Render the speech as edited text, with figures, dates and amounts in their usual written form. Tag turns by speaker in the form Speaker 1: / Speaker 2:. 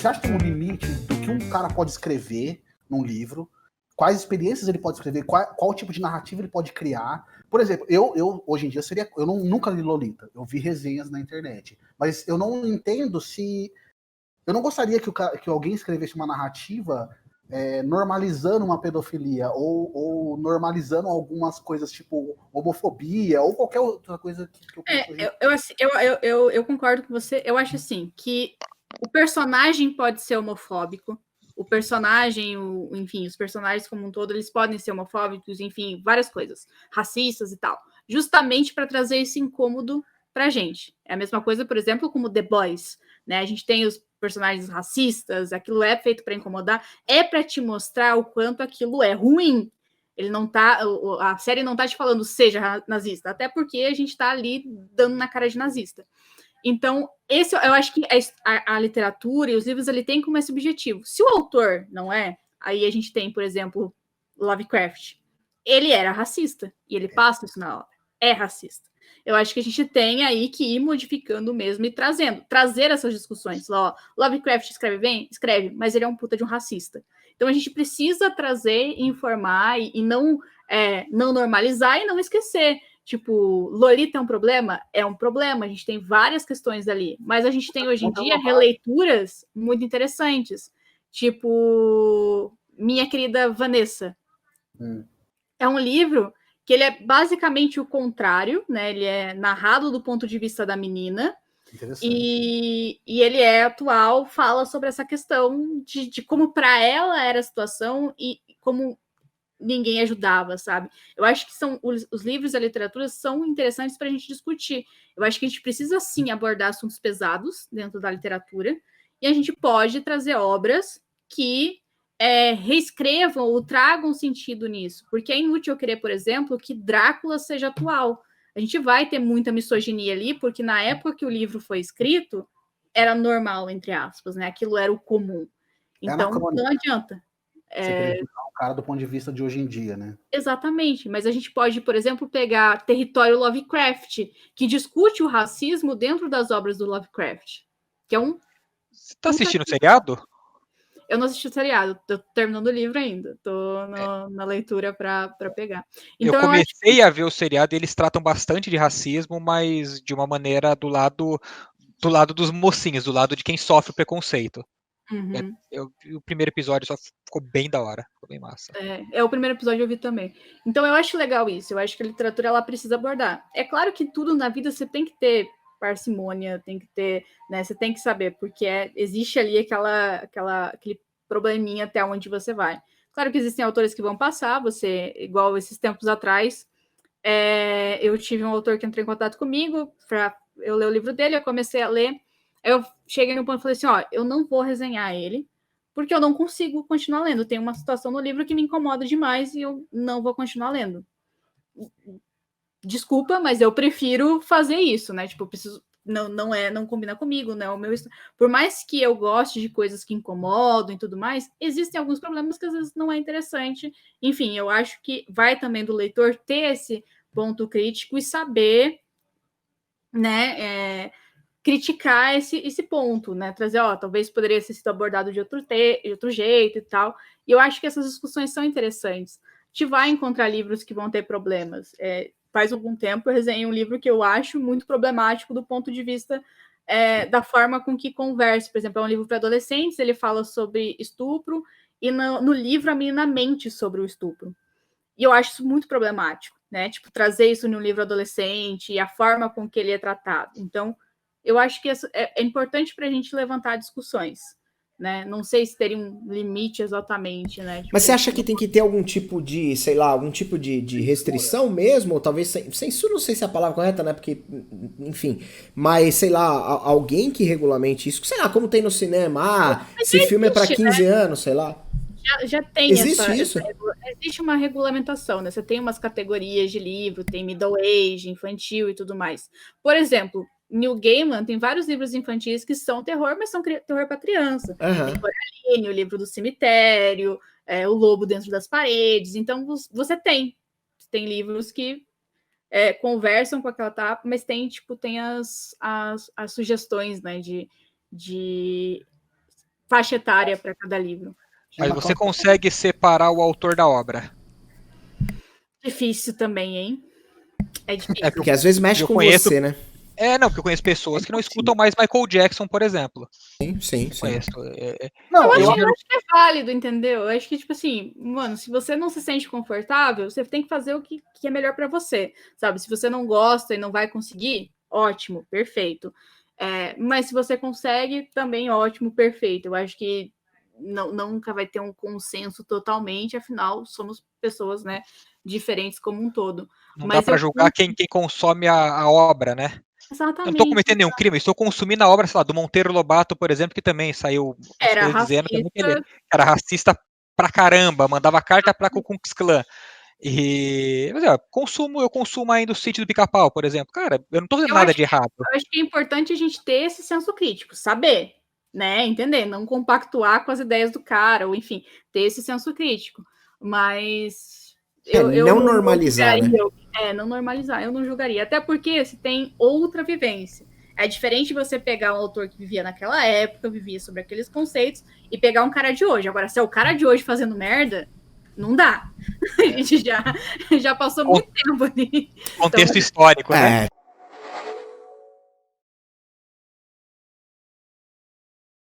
Speaker 1: você acha que tem um limite do que um cara pode escrever num livro? Quais experiências ele pode escrever? Qual tipo de narrativa ele pode criar? Por exemplo, eu hoje em dia eu nunca li Lolita. Eu vi resenhas na internet. Mas eu não entendo se... Eu não gostaria que alguém escrevesse uma narrativa normalizando uma pedofilia ou normalizando algumas coisas tipo homofobia ou qualquer outra coisa que eu penso hoje.
Speaker 2: Eu concordo com você. Eu acho assim que o personagem pode ser homofóbico, o personagem, enfim, os personagens como um todo, eles podem ser homofóbicos, enfim, várias coisas, racistas e tal, justamente para trazer esse incômodo pra gente. É a mesma coisa, por exemplo, como The Boys, né? A gente tem os personagens racistas, aquilo é feito para incomodar, é para te mostrar o quanto aquilo é ruim. Ele não tá, a série não tá te falando seja nazista, até porque a gente tá ali dando na cara de nazista. Então, eu acho que a literatura e os livros ele tem como esse objetivo. Se o autor não é, aí a gente tem, por exemplo, Lovecraft. Ele era racista e ele passa isso na obra. É racista. Eu acho que a gente tem aí que ir modificando mesmo e trazer essas discussões. Ó, Lovecraft escreve bem? Escreve, mas ele é um puta de um racista. Então a gente precisa trazer, informar e não normalizar e não esquecer. Tipo, Lolita é um problema? É um problema, a gente tem várias questões ali, mas a gente tem hoje em dia releituras muito interessantes, tipo Minha Querida Vanessa. É um livro que ele é basicamente o contrário, né? Ele é narrado do ponto de vista da menina, e ele é atual, fala sobre essa questão de como para ela era a situação e como ninguém ajudava, sabe? Eu acho que os livros e a literatura são interessantes para a gente discutir. Eu acho que a gente precisa, sim, abordar assuntos pesados dentro da literatura e a gente pode trazer obras que reescrevam ou tragam sentido nisso. Porque é inútil eu querer, por exemplo, que Drácula seja atual. A gente vai ter muita misoginia ali, porque na época que o livro foi escrito, era normal, entre aspas, né? Aquilo era o comum. Então, não adianta.
Speaker 1: Você queria julgar o cara do ponto de vista de hoje em dia, né?
Speaker 2: Exatamente, mas a gente pode, por exemplo, pegar Território Lovecraft, que discute o racismo dentro das obras do Lovecraft, que é um...
Speaker 3: Você tá assistindo o seriado?
Speaker 2: Eu não assisti o seriado, tô terminando o livro ainda, tô na leitura para pegar.
Speaker 3: Então, eu comecei a ver o seriado e eles tratam bastante de racismo, mas de uma maneira do lado dos mocinhos, do lado de quem sofre o preconceito.
Speaker 2: Uhum.
Speaker 3: O primeiro episódio só ficou bem da hora, ficou bem massa.
Speaker 2: O primeiro episódio eu vi também. Então eu acho legal isso, eu acho que a literatura ela precisa abordar. É claro que tudo na vida você tem que ter parcimônia, tem que ter, né, você tem que saber, porque existe ali aquele probleminha até onde você vai. Claro que existem autores que vão passar, igual esses tempos atrás, eu tive um autor que entrou em contato comigo para eu ler o livro dele, eu comecei a ler, eu cheguei no ponto e falei assim, ó, eu não vou resenhar ele, porque eu não consigo continuar lendo. Tem uma situação no livro que me incomoda demais e eu não vou continuar lendo. Desculpa, mas eu prefiro fazer isso, né? Tipo, eu preciso... Não combina comigo, né? Por mais que eu goste de coisas que incomodam e tudo mais, existem alguns problemas que às vezes não é interessante. Enfim, eu acho que vai também do leitor ter esse ponto crítico e saber, né, criticar esse ponto, né? Trazer, talvez poderia ter sido abordado de outro jeito e tal. E eu acho que essas discussões são interessantes. A gente vai encontrar livros que vão ter problemas. Faz algum tempo eu resenhei um livro que eu acho muito problemático do ponto de vista da forma com que conversa. Por exemplo, é um livro para adolescentes, ele fala sobre estupro, e no livro a menina mente sobre o estupro. E eu acho isso muito problemático, né? Tipo, trazer isso num livro adolescente e a forma com que ele é tratado. Então, eu acho que é importante para a gente levantar discussões, né? Não sei se teria um limite exatamente, né? Tipo,
Speaker 4: mas você acha que tem que ter algum tipo de, sei lá, algum tipo de restrição mesmo? Ou talvez censura, não sei se é a palavra correta, né? Porque, enfim, mas sei lá, alguém que regulamente isso, sei lá, como tem no cinema, esse filme é para 15 anos, sei lá.
Speaker 2: Já tem
Speaker 4: isso?
Speaker 2: Existe uma regulamentação, né? Você tem umas categorias de livro, tem middle age, infantil e tudo mais. Por exemplo, Neil Gaiman tem vários livros infantis que são terror, mas são terror para criança. Tem Coraline, o livro do cemitério, o Lobo Dentro das Paredes. Então, você tem livros que conversam com aquela etapa, mas tem as sugestões, né, de faixa etária para cada livro.
Speaker 3: Mas você consegue separar o autor da obra?
Speaker 2: Difícil também, hein? É difícil.
Speaker 4: É porque às vezes mexe com você, né?
Speaker 3: Não, porque eu conheço pessoas que não escutam mais Michael Jackson, por exemplo.
Speaker 4: Sim.
Speaker 3: Conheço.
Speaker 2: Não, eu acho que é válido, entendeu? Eu acho que, tipo assim, mano, se você não se sente confortável, você tem que fazer o que é melhor pra você, sabe? Se você não gosta e não vai conseguir, ótimo, perfeito. Mas se você consegue, também ótimo, perfeito. Eu acho que nunca vai ter um consenso totalmente, afinal, somos pessoas, né, diferentes como um todo.
Speaker 3: Não dá pra julgar quem consome a obra, né?
Speaker 2: Exatamente.
Speaker 3: Eu não tô cometendo nenhum crime, eu estou consumindo a obra, sei lá, do Monteiro Lobato, por exemplo, que também saiu
Speaker 2: era
Speaker 3: coisas dizendo que ele era racista pra caramba, mandava carta pra Ku Klux Klan. Mas eu consumo ainda o Sítio do Pica-Pau, por exemplo. Cara, eu não tô fazendo nada de errado.
Speaker 2: Eu acho que é importante a gente ter esse senso crítico, saber, né, entender, não compactuar com as ideias do cara, ou enfim, ter esse senso crítico. Mas eu
Speaker 4: não normalizar, né?
Speaker 2: Não normalizar, eu não julgaria. Até porque se tem outra vivência. É diferente você pegar um autor que vivia naquela época, vivia sobre aqueles conceitos, e pegar um cara de hoje. Agora, se é o cara de hoje fazendo merda, não dá. A gente já passou muito tempo ali.
Speaker 3: Contexto histórico, né?